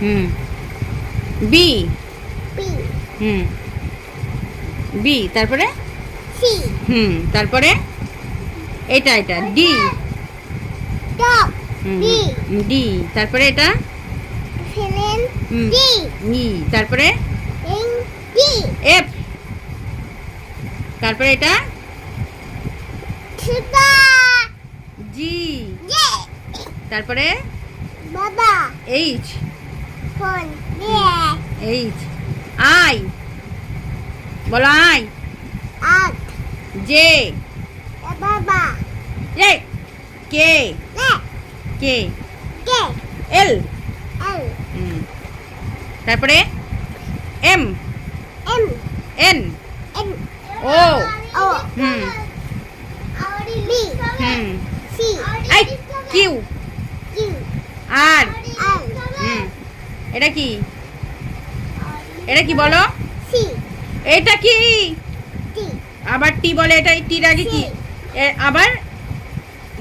হুম B B হুম B তারপরে C তারপরে এটা ডি dog D ডি তারপরে এটা Filen D ই তারপরে in D এফ তারপরে এটা Tuba জি J তারপরে Baba H Phone Yeah H I বলো I Out J Baba A K Let K G L L তারপরে M M N N O O হুম B C I Q Q R L এটা কি এটা কি বলো C এটা কি D আবার টি বলে এটা টির আগে কি আবার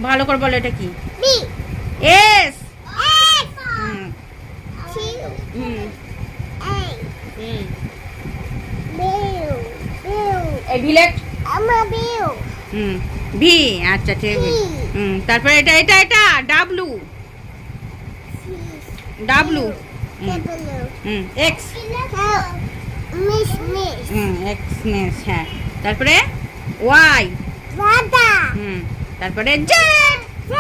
ভালো করে বলো এটা কি B S X Q A Bill Bill এই ভিলেট I'm a Bill ভি আচ্ছা ঠিক আছে তারপরে এটা W W W x Miss x হ্যাঁ তারপরে ওয়াই Dada তারপরে জেড Z